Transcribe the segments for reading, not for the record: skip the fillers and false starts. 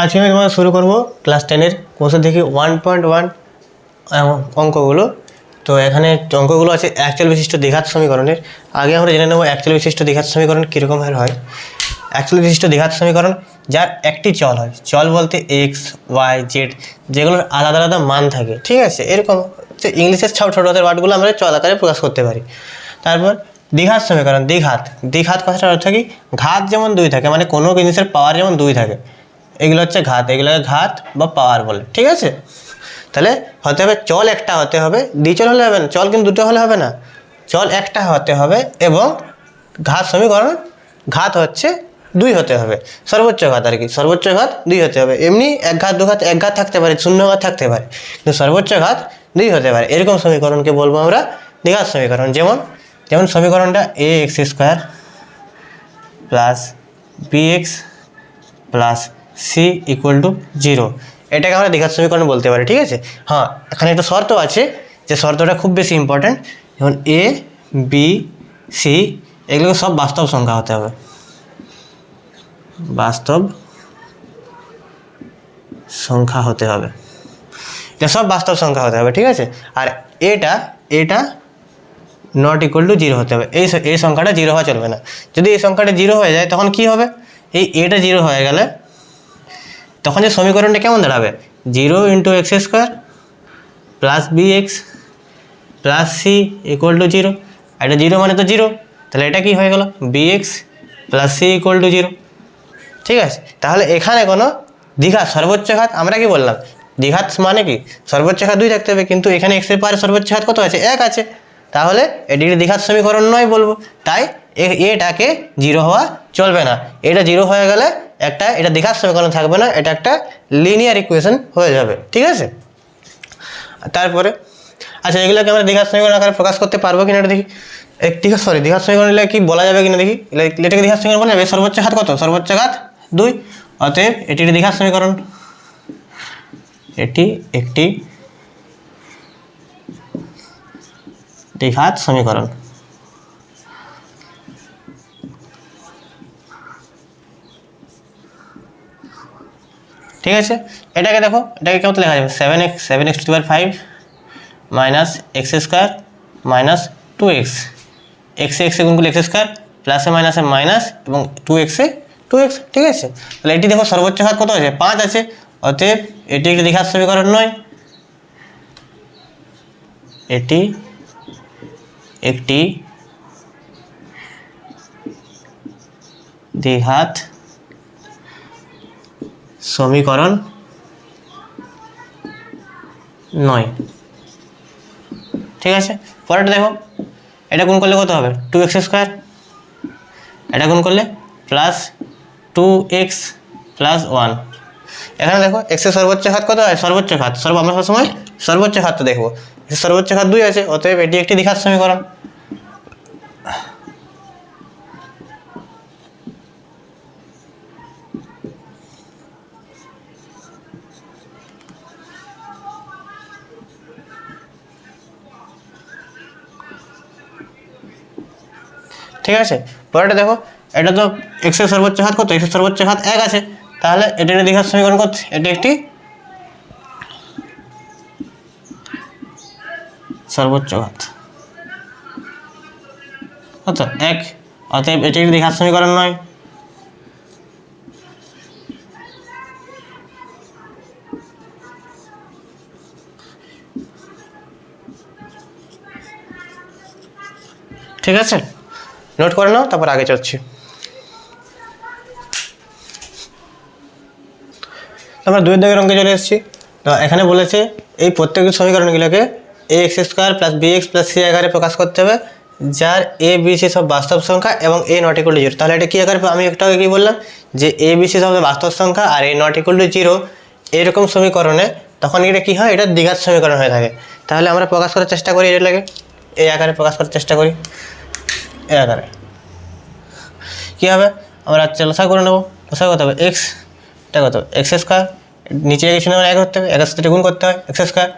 আজকে আমি তোমাদের শুরু করব ক্লাস 10-এর কোর্সে দেখি 1.1 অঙ্কগুলো। তো এখানে অঙ্কগুলো আছে অ্যাকচুয়াল বিশিষ্ট দ্বিঘাত সমীকরণের। আগে আমরা জেনে নেব অ্যাকচুয়াল বিশিষ্ট দ্বিঘাত সমীকরণ কীরকমভাবে হয়। অ্যাকচুয়াল বিশিষ্ট দ্বিঘাত সমীকরণ যার একটি চল হয়, চল বলতে এক্স ওয়াই জেড, যেগুলোর আলাদা আলাদা মান থাকে, ঠিক আছে। এরকম হচ্ছে ইংলিশের ছোটো হাতের ওয়ার্ডগুলো আমরা চল আকারে প্রকাশ করতে পারি। তারপর দ্বিঘাত সমীকরণ, দ্বিঘাত কথাটার অর্থ কি, ঘাত যেমন দুই থাকে, মানে কোনো জিনিসের পাওয়ার যেমন দুই থাকে, এগুলো হচ্ছে ঘাত, এগুলোকে ঘাত বা পাওয়ার বলে, ঠিক আছে। তাহলে হতে হবে চল একটা হতে হবে, দ্বিচল হলে হবে না, চল কিন্তু দুটো হলে হবে না, চল একটা হতে হবে এবং ঘাত সমীকরণ ঘাত হচ্ছে দুই হতে হবে, সর্বোচ্চ ঘাত আর কি, সর্বোচ্চ ঘাত দুই হতে হবে। এমনি এক ঘাত দু ঘাত এক ঘাত থাকতে পারে, শূন্য ঘাত থাকতে পারে, কিন্তু সর্বোচ্চ ঘাত দুই হতে পারে। এরকম সমীকরণকে বলবো আমরা দ্বিঘাত সমীকরণ। যেমন সমীকরণটা a x square plus b x plus c equal to 0, এটাকে আমরা দ্বিঘাত সমীকরণ বলতে পারি, ঠিক আছে। হ্যাঁ, এখানে একটা শর্ত আছে, যে শর্তটা খুব বেশি ইম্পর্ট্যান্ট। যেমন এ বি সি এগুলো সব বাস্তব সংখ্যা হতে হবে, বাস্তব সংখ্যা হতে হবে, এটা সব বাস্তব সংখ্যা হতে হবে, ঠিক আছে। আর এটা নট ইকুয়াল টু 0 হতে হবে, এই সংখ্যাটা 0 হওয়া চলবে না। যদি এই সংখ্যাটা 0 হয়ে যায় তখন কি হবে, এই এটা 0 হয়ে গেলে তখন যে সমীকরণটা কেমন দাঁড়াবে, 0 into x square plus b x plus c equal to 0, এটা 0 মানে তো 0, তাহলে এটা কি হয়ে গেল, b x plus c equal to 0, ঠিক আছে। তাহলে এখানে কোনো দ্বিঘাত সর্বোচ্চ ঘাত, আমরা কি বললাম, দ্বিঘাত মানে কি সর্বোচ্চ ঘাত 2 থাকতে হবে, কিন্তু এখানে এক্সের পারে সর্বোচ্চ ঘাত কত আছে, 1 আছে, তাহলে এটি দ্বিঘাত সমীকরণ নয় বলবো। তাই এটাকে 0 হওয়া চলবে না, এটা 0 হয়ে গেলে এটা দ্বিঘাত সমীকরণ থাকবে না, এটা একটা লিনিয়ার ইকুয়েশন হয়ে যাবে, ঠিক আছে। তারপরে আচ্ছা, এগুলোকে আমরা দ্বিঘাত সমীকরণ আকারে প্রকাশ করতে পারবো কিনা এটা দেখি। দ্বিঘাত সমীকরণ কি বলা যাবে কিনা দেখি, এটাকে দ্বিঘাত সমীকরণ বলা যাবে। সর্বোচ্চ ঘাত কত, সর্বোচ্চ ঘাত 2, অতএব এটি একটি দ্বিঘাত সমীকরণ, এটি একটি দ্বিঘাত সমীকরণ। ঠিক আছে, এটাকে দেখো, এটাকে কেমন লেখা যাবে, 7x two the power 5 minus x square minus 2x, এক্সে গুণ করলে এক্স স্কোয়ার, প্লাসে মাইনাসে মাইনাস এবং 2x, ঠিক আছে। তাহলে এটি দেখো সর্বোচ্চ ঘাত কত আছে, 5 আছে, অতএব এটি একটি দ্বিঘাত সমীকরণ নয়, এটি একটি দ্বিঘাত সমীকরণ নয়, ঠিক আছে। পরেরটা দেখো, এটা গুণ করলে কত হবে, 2x স্কোয়ার, এটা গুণ করলে প্লাস 2x প্লাস 1। এখানে দেখো এক্সের সর্বোচ্চ ঘাত কত হয়, সর্বোচ্চ ঘাত আমরা সবসময় সর্বোচ্চ ঘাতটা দেখবো, সর্বোচ্চ ঘাত 2 আছে, অতএব এটি একটি দ্বিঘাত সমীকরণ। ঠিক আছে, পরেরটা দেখো, এটা তো এক্সের সর্বোচ্চ ঘাত কত, এক্সের সর্বোচ্চ ঘাত 1 আছে, তাহলে এটি একটি দ্বিঘাত সমীকরণ করছে, এটি একটি সর্বোচ্চ ঘাত কত 1, অতএব এটি একটি দ্বিঘাত সমীকরণ নয়। ঠিক আছে, নোট করে নাও, তারপর আগে চলছি। আমরা 2 দাগের অঙ্কে চলে এসেছি। তো এখানে বলেছে এই প্রত্যেকটি সমীকরণগুলোকে a x square plus b x plus c আকারে প্রকাশ করতে হবে, যার এ বি সি সব বাস্তব সংখ্যা এবং এ নট ইকুয়াল টু 0। তাহলে এটা কী আকারে, আমি একটু আগে কী বললাম, যে এ বি সি সব বাস্তব সংখ্যা আর এ নট ইকুয়াল টু 0 এরকম সমীকরণে তখন এটা কী হয়, এটা দ্বিঘাত সমীকরণ হয়ে থাকে। তাহলে আমরা প্রকাশ করার চেষ্টা করি, এটাকে এই আকারে প্রকাশ করার চেষ্টা করি, এ আকারে কী হবে, আমরা লসা করে নেবো, লসা করতে হবে এক্স, এটা কত এক্স স্কোয়ার, নিচে কিছু নেই, 1 করতে হবে, 1 সাথে গুণ করতে হয়, x square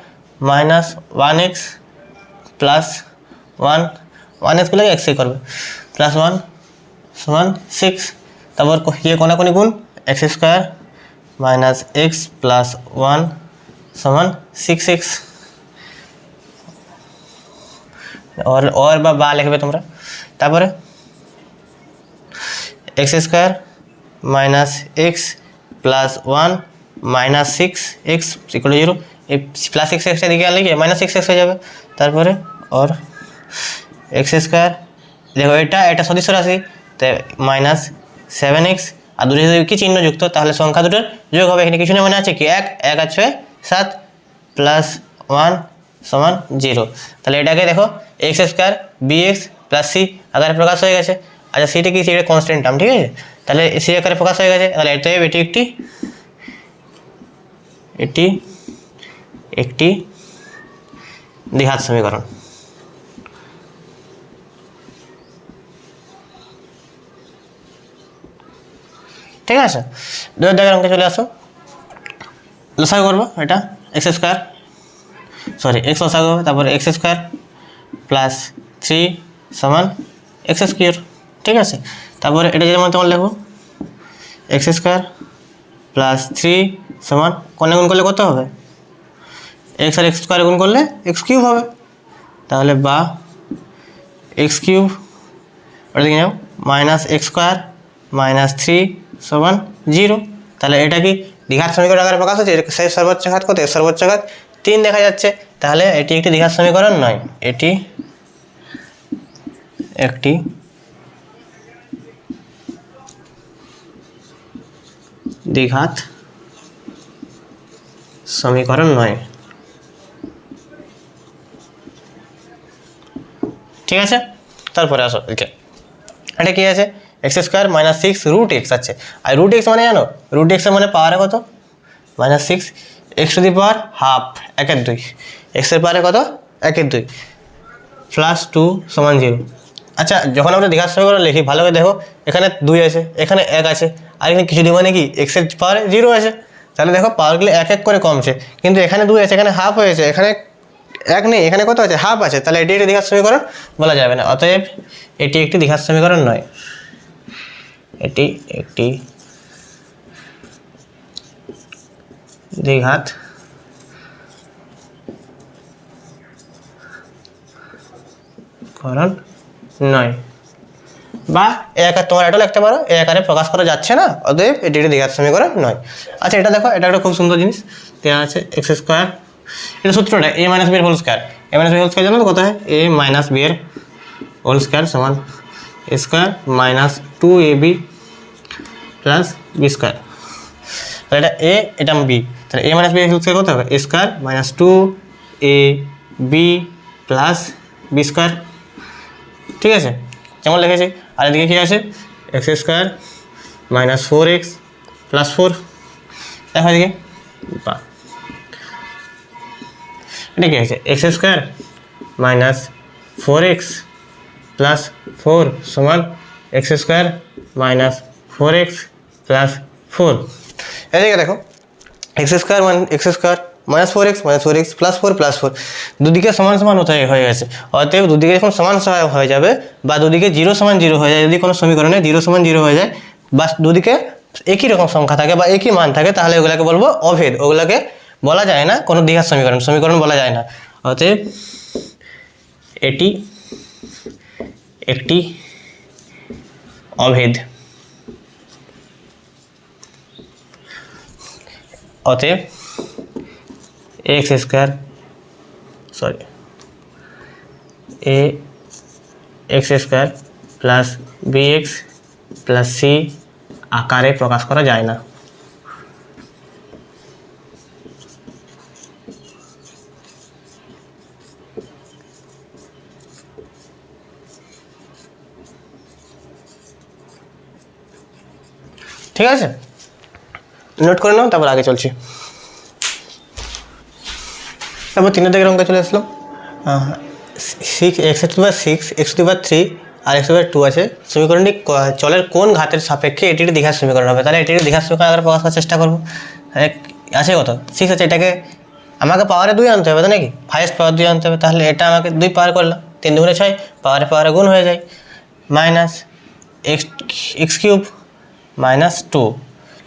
minus 1x plus 1x গুলোকে এক্সে করবে, প্লাস 1 সমান 6, তারপর কোনাকুনি গুণ x square minus x plus one সমান 6x। और বা লিখবে তোমরা। তারপরে x square minus x plus one minus 6x equal to 0। এই প্লাস 6x দিকে লিখে মাইনাস 6x হয়ে যাবে। তারপরে और এক্স স্কোয়ার, দেখো এটা সদস্য রাশি, তো মাইনাস 7x, আর দুটো যদি কি চিহ্ন যুক্ত, তাহলে সংখ্যা দুটোর যোগ হবে। এখানে কিছু না মনে আছে কি 1 1 আর 6 7 প্লাস 1 সমান 0। তাহলে এটাকে দেখো x square bx plus c আকারে প্রকাশ হয়ে গেছে। আচ্ছা সিটা কি, সেটা কনস্ট্যান্ট টার্ম, ঠিক আছে, তাহলে সি আকারে প্রকাশ হয়ে গেছে। তাহলে এটি একটি দ্বিঘাত সমীকরণ। ঠিক আছে, 2 দাগের অঙ্কে চলে আসো। লসাগু করবো এটা এক্স স্কোয়ার, সরি এক্স লসাগু হবে, তারপরে এক্স স্কোয়ার প্লাস 3 সমান এক্স স্কোয়ার। ঠিক আছে, তারপরে এটা যেমন তোমার লিখবো এক্স স্কোয়ার প্লাস 3 সমান কোণে গুণ করলে কত হবে, এক্স আর এক্স স্কোয়ার গুণ করলে এক্স কিউব হবে। তাহলে বা এক্স কিউব, ওটা দেখে নাও, মাইনাস এক্স স্কোয়ার মাইনাস 3 সমান 0। তাহলে এটা কি দ্বিঘাত সমীকরণ আকারে প্রকাশ হচ্ছে। সেই সর্বোচ্চ ঘাত কত, সর্বোচ্চ ঘাত 3 দেখা যাচ্ছে। তাহলে এটি একটি দ্বিঘাত সমীকরণ নয়, এটি একটি দ্বিঘাত সমীকরণ নয়। ঠিক আছে, তারপরে আসো এদিকে। এটা কি আছে, x square minus 6 root x আছে। আর রুট এক্স মানে জানো, রুট এক্সের মানে পাওয়ারে কত, minus 6 x two the power half 1/2, এক্সের পাওয়ারে কত 1/2 প্লাস 2 সমান 0। আচ্ছা যখন আমরা দ্বিঘাত সমীকরণ লিখি ভালো করে দেখো, এখানে 2 আছে, এখানে 1 আছে, আর এখানে কিছু মানে কি এক্সের পাওয়ারে 0 আছে। তাহলে দেখো পাওয়ারগুলো 1 1 করে কমছে, কিন্তু এখানে 2 আছে, এখানে হাফ হয়েছে, এখানে 1 নেই, এখানে কত আছে, হাফ আছে। তাহলে এটি একটি দ্বিঘাত সমীকরণ বলা যাবে না, অতএব এটি একটি দ্বিঘাত সমীকরণ নয়, এটি একটি দ্বিঘাত করণ নয়। বা তোমার এটা লিখতে পারো, এই আকারে প্রকাশ করা যাচ্ছে না, অতএব এটি একটি দ্বিঘাত সমীকরণ নয়। আচ্ছা এটা দেখো, এটা একটা খুব সুন্দর জিনিস দেওয়া আছে, এক্স স্কোয়ার, এটা সূত্রটা a মাইনাস বি এর whole square. a minus b whole square জানো তো কত হয়, a মাইনাস বি এর হোল স্কোয়ার সমান a square minus 2ab plus b square. তাহলে এটা a, এটা বি, তাহলে a মাইনাস বি এর হোল স্কোয়ার কত হবে, a square minus 2ab plus b square. ঠিক আছে, যেমন লিখেছি। আর এদিকে কী আছে, x square minus 4x plus 4। দেখো এদিকে, বা এটা কী আছে, x square minus 4x plus 4 সমান x square minus 4x plus 4। এদিকে দেখো x square minus 4x plus 4 দুদিকে সমান সমান হয়ে গেছে। অতএব দুদিকে যখন সমান হয়ে যাবে, বা দুদিকে 0 সমান 0 হয়ে যায়, যদি কোনো সমীকরণে 0 সমান 0 হয়ে যায়, বা দুদিকে একই রকম সংখ্যা থাকে বা একই মান থাকে, তাহলে ওগুলোকে বলবো অভেদ। ওগুলোকে বলা যায় না কোনো দ্বিঘাত সমীকরণ বলা যায় না। অতএব এটি একটি অভেদ। অতএব x square plus bx plus c আকারে প্রকাশ করা যায় না। ঠিক আছে, নোট করে নাও, তারপর আগে চলছি। তারপর 3 দিকের অঙ্কে চলে আসলাম। 6x to the power 6, x to the power 3 আর x টু দি পাওয়ার 2 আছে। সমীকরণটি চলের কোন ঘাতের সাপেক্ষে এটি একটি দ্বিঘাত সমীকরণ হবে। তাহলে এটি একটি দ্বিঘাত সমীকরণ আকারে প্রকাশ করার চেষ্টা করবো। আছে কত, 6 আছে, এটাকে আমাকে পাওয়ারে 2 আনতে হবে, তাই নাকি, হাইয়েস্ট পাওয়ার 2 আনতে হবে। তাহলে এটা আমাকে 2 পাওয়ার করলাম, 3 2 6, পাওয়ারে গুণ হয়ে যায়, মাইনাস এক্স কিউব মাইনাস 2,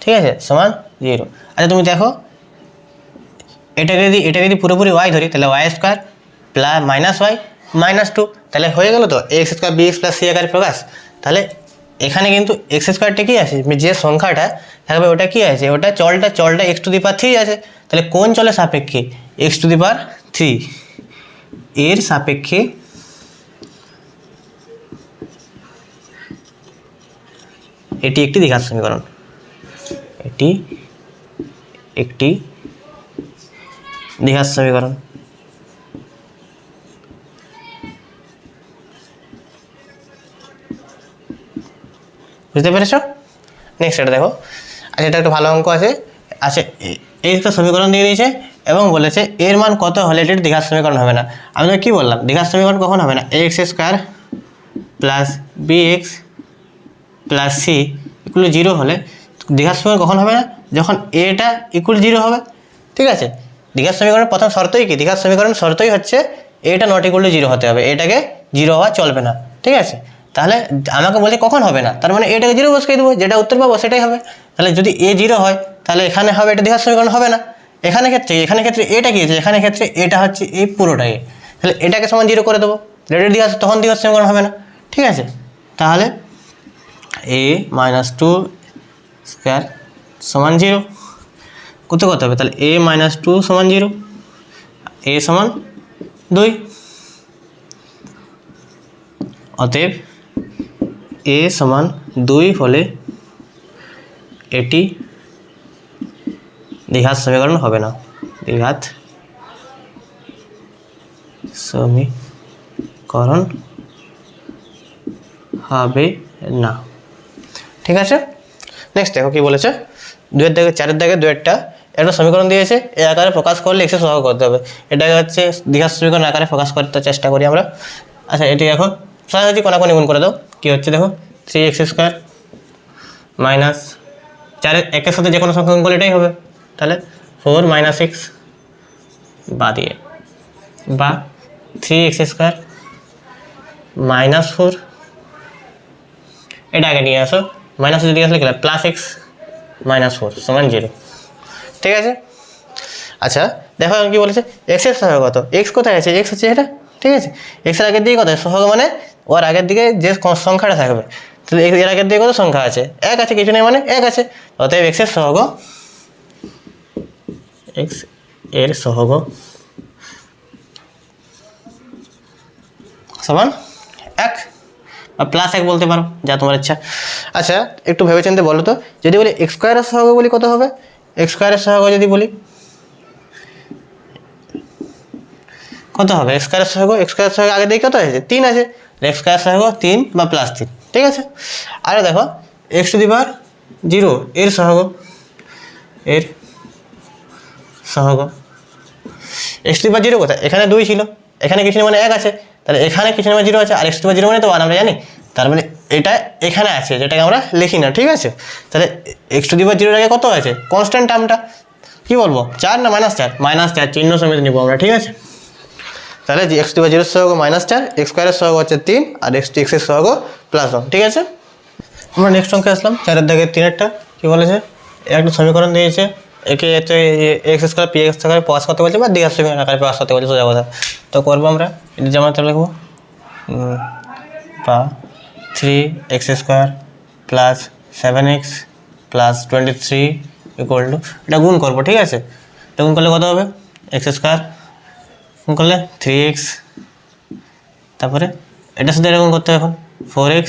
ঠিক আছে, সমান 0। আচ্ছা তুমি দেখো এটাকে যদি পুরোপুরি ওয়াই ধরি তাহলে y square plus minus y minus 2, তাহলে হয়ে গেল তো x square b x plus c আকারে প্রকাশ। তাহলে এখানে কিন্তু এক্স স্কোয়ারটা কী আছে, যে সংখ্যাটা থাকবে ওটা কী আছে, ওটা চলটা এক্স টু দি পাওয়ার 3 আছে। তাহলে কোন চলের সাপেক্ষে, এক্স টু দি পাওয়ার 3 এর সাপেক্ষে এটি একটি দ্বিঘাত সমীকরণ, এটি একটি দ্বিঘাত সমীকরণ। বুঝতে পেরেছ? নেক্সট এটা দেখো, আচ্ছা এটা একটা ভালো অঙ্ক আছে। আচ্ছা এই একটা সমীকরণ দিয়ে দিয়েছে এবং বলেছে এর মান কত হলে এটির দ্বিঘাত সমীকরণ হবে না। আমি কী বললাম, দ্বিঘাত সমীকরণ কখন হবে না, x square plus b x plus c equal 0 হলে দ্বিঘাত সমীকরণ কখন হবে না, যখন এটা ইকুয়াল 0 হবে। ঠিক আছে, দ্বিঘাত সমীকরণের প্রথম শর্তই কি, দ্বিঘাত সমীকরণ শর্তই হচ্ছে এটা নট ইকুয়াল টু 0 হতে হবে, এটাকে 0 হওয়া চলবে না। ঠিক আছে, তাহলে আমাকে বলছে কখন হবে না, তার মানে এটাকে 0 বসিয়ে দেবো, যেটা উত্তর পাবো সেটাই হবে। তাহলে যদি এ 0 হয় তাহলে এখানে হবে এটা দ্বিঘাত সমীকরণ হবে না। এখানে ক্ষেত্রে এটা কি আছে, এখানে ক্ষেত্রে এটা হচ্ছে এই পুরোটাই, তাহলে এটাকে সমান 0 করে দেবো, এটা দ্বিঘাত, তখন দ্বিঘাত সমীকরণ হবে না। ঠিক আছে, তাহলে a মাইনাস 2 স্কোয়ার সমান 0 কত হবে, তাহলে a মাইনাস 2 সমান 0, a সমান 2, অতএব a সমান 2 হলে এটি দ্বিঘাত সমীকরণ হবে না, দ্বিঘাত সমীকরণ হবে না। ঠিক আছে, নেক্সট দেখো কি বলেছে, 2-এর দাগে 4-এর দাগে 2-একটা একটা সমীকরণ দিয়েছে, এই আকারে প্রকাশ করলে এক্সের সহগ করতে হবে। এটাকে হচ্ছে দ্বিঘাত সমীকরণ আকারে প্রকাশ করতে চেষ্টা করি আমরা। আচ্ছা এটি দেখো সরাসরি কোনাকুনি গুণ করে দাও, কী হচ্ছে দেখো 3x স্কোয়ার মাইনাস 4 একের সাথে যে কোনো সংখ্যা গুণ করলে এটাই হবে, তাহলে 4 মাইনাস এক্স বা দিয়ে বা 3x স্কোয়ার মাইনাস 4, এটা আগে নিয়ে আসো, মাইনাস যদি আসলে গেলে প্লাস এক্স মাইনাস 4 সমান 0। ঠিক আছে, আচ্ছা দেখো কি বলেছে, এক্সের সহগ কত, এক্স কোথায় আছে, এক্স হচ্ছে এটা। ঠিক আছে, এক্সের আগের দিকে কত সহগ, মানে ওর আগের দিকে যে সংখ্যাটা থাকবে, তাহলে এর আগের দিকে কত সংখ্যা আছে, 1 আছে, কিছু নেই মানে 1 আছে, অতএব এক্সের সহগ, এক্স এর সহগ সমান 1 বা প্লাস 1 বলতে পারো, যা তোমার ইচ্ছা। আচ্ছা একটু ভেবেচিন্তে বলো তো, যদি বলি এক্স স্কোয়ারের সহগ বলি কত হবে, এক্স স্কোয়ারের সহগ যদি বলি কত হবে, এক্স স্কোয়ারের সহগ আগে দিকে কত আছে, 3 আছে, এক্স স্কোয়ার সহগ 3 বা প্লাস 3। ঠিক আছে, আর দেখো এক্স টু দি পাওয়ার 0 এর সহগ, এক্স টু দি পাওয়ার 0 কোথায়, এখানে 2 ছিল, এখানে কিছু মানে 1 আছে, তাহলে এখানে কিছু মানে 0 আছে, আর এক্স টু দি পাওয়ার 0 মানে তো 1 আমরা জানি, তার মানে এটা এখানে আছে, যেটাকে আমরা লিখি না। ঠিক আছে, তাহলে এক্স টু দি পাওয়ার 0 আগে কত আছে, কনস্ট্যান্ট টার্মটা কী বলবো, 4 না -4, -4 চিহ্ন সমেত নিব আমরা। ঠিক আছে, তাহলে যে এক্স টু দি পাওয়ার 0 এর সহগ -4, এক্স স্কোয়ারের সহগ হচ্ছে 3, আর এক্স এর সহগ +1। ঠিক আছে, আমরা নেক্সট অঙ্কে আসলাম, 4-এর দাগে 3-একটা কী বলেছে, একটা সমীকরণ দিয়েছে, একে এক্স স্কোয়ার পি এক্স আকারে প্রকাশ করতে বলছে বা দ্বিঘাত সমীকরণ আকারে প্রকাশ করতে বলছে, সোজা কথা। তো করবো আমরা এটা যেমন তাহলে লিখবো বা 3x square plus 7x plus 23 equal to, এটা গুণ করবো। ঠিক আছে, এটা গুণ করলে কত হবে, এক্স স্কোয়ার গুণ করলে 3x, তারপরে এটার সাথে এটা গুণ করতে হবে এখন 4x,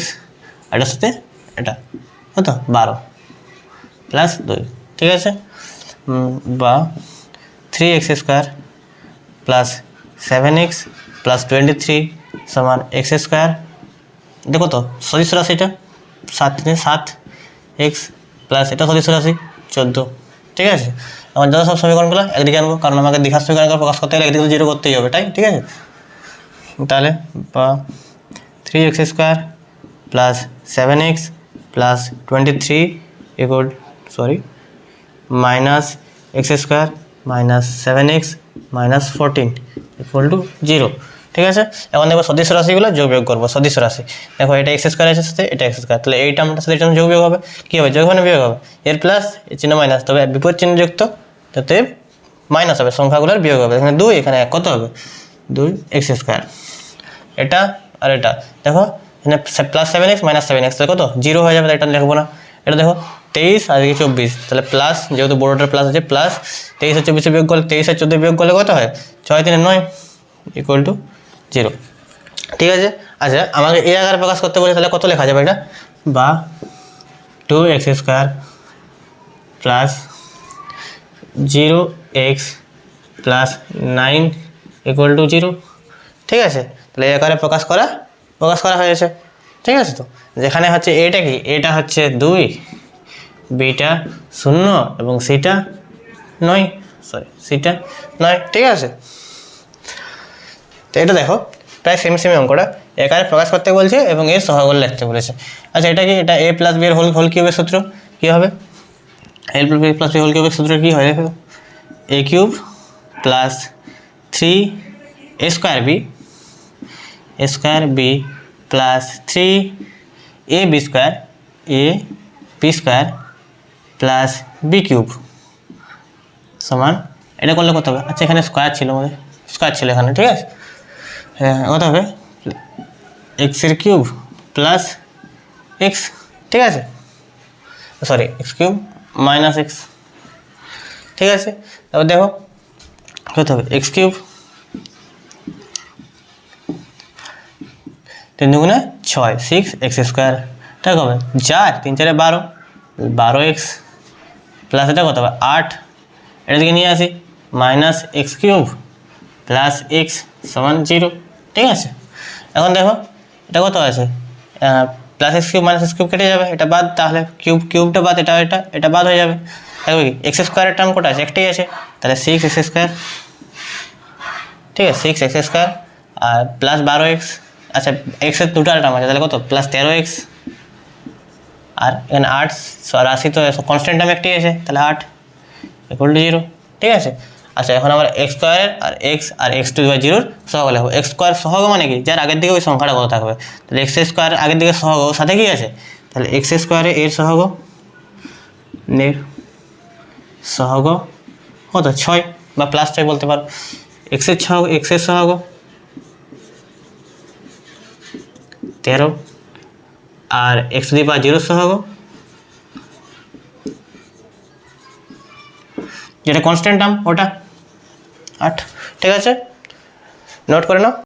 এটার সাথে এটা কত 12 প্লাস 2। ঠিক আছে, বা 3x square plus 7x plus 23 সমান এক্স স্কোয়ার, এটা কত সদস্য রাশি, এটা 7x প্লাস এটা সদস্য রাশি 14। ঠিক আছে, আমার যত সব সমীকরণগুলো একদিকে আনবো, কারণ আমাকে দ্বিঘাত সমীকরণ প্রকাশ করতে গেলে একদিকে 0 করতেই হবে, তাই। ঠিক আছে, তাহলে বা 3x square plus 7x plus 23 equal minus x square minus 7x minus 14 equal to 0। ঠিক ঠিক আছে। এখন দেখো সদৃশ্য রাশিগুলো যোগ বিয়োগ করবো। সদৃশ্য রাশি দেখো, এটা এক্স স্কোয়ার আছে সাথে এটা এক্স স্কোয়ার, তাহলে এই টার্মটার সাথে যোগ বিয়োগ হবে। কী হবে? যোগ মানে বিয়োগ হবে। এর প্লাস এর চিহ্ন মাইনাস, তবে বিপরীত চিহ্ন যুক্ত, তাতে মাইনাস হবে, সংখ্যাগুলোর বিয়োগ হবে। এখানে 2, এখানে 1, কত হবে? 2 এক্স স্কোয়ার। এটা আর এটা দেখো, এখানে প্লাস 7x মাইনাস 7x, তাহলে কত? 0 হয়ে যাবে, এটা লিখবো না। এটা দেখো 23 আর 24, তাহলে প্লাস, যেহেতু বড়োটার প্লাস আছে, প্লাস 23 আর 24 বিয়োগ করলে, 23 আর 14 বিয়োগ করলে কত হয়? 6 3 9 ইকুয়াল টু 0। ঠিক আছে। আচ্ছা, আমাকে এই আকারে প্রকাশ করতে বলে, তাহলে কত লেখা যাবে এটা? বা 2x square plus 0x plus 9 equal to 0। ঠিক আছে, তাহলে এই আকারে প্রকাশ করা হয়েছে। ঠিক আছে, তো যেখানে হচ্ছে এটা কি, এটা হচ্ছে 2, বিটা 0 এবং সিটা 9, সিটা 9। ঠিক আছে, তো এটা দেখো প্রায় সেম অঙ্কটা একারে প্রকাশ করতে বলছে এবং এর সহগগুলো লিখতে বলেছে। আচ্ছা, এটা কি? এটা a প্লাস বি এর হোল কিউবের সূত্র। কী হবে? a প্লাস বি হোল কিউবের সূত্র কী হয় দেখো, a cube plus 3 a square b plus 3ab square plus b cube সমান, এটা করলে কত হবে? আচ্ছা, এখানে স্কোয়ার ছিল, এখানে। ঠিক আছে, হ্যাঁ, কত হবে? এক্সের কিউব প্লাস এক্স। ঠিক আছে, sorry, x cube minus x. ঠিক আছে, তারপর দেখো কত হবে? এক্স কিউব 3 দুগুণে 6, 6 এক্স স্কোয়ার। ঠিক হবে, 4 3 4 12, 12x প্লাস এটা কত হবে? 8, এটা দিকে নিয়ে আসি, minus x cube plus x সমান 0। ঠিক আছে, এখন দেখো এটা কত আছে? Plus x cube minus x cube কেটে যাবে, এটা বাদ, তাহলে কিউবটা বাদ, এটা বাদ হয়ে যাবে। দেখো কি, এক্স স্কোয়ারের টার্ম কোটা আছে? একটাই আছে, তাহলে 6 এক্স স্কোয়ার। ঠিক আছে, 6 এক্স স্কোয়ার আর প্লাস 12x। আচ্ছা, এক্সের দুটো টার্ম আছে, তাহলে কত? Plus 13x। আর এখানে 8 রাশি তো কনস্ট্যান্ট টার্ম একটাই আছে, তাহলে 8 ইকুয়াল টু 0। ঠিক আছে, আচ্ছা, এখন আমরা এক্স স্কোয়ারের আর এক্স টু দি পাওয়ার 0 সহগ লিখবো। এক্স স্কোয়ার সহগ মানে কি? যার আগের দিকে ওই সংখ্যাটা কত থাকবে, তাহলে এক্স স্কোয়ার আগের দিকে সহগ সাথে কি আছে? তাহলে এক্স স্কোয়ারে এর সহগ কত? 6 বা প্লাস 6 বলতে পারো। এক্সের সহগ 13, আর এক্স টু দি পাওয়ার 0 সহগ, যেটা কনস্ট্যান্ট টার্ম, ওটা 8। ঠিক আছে, নোট করে নাও।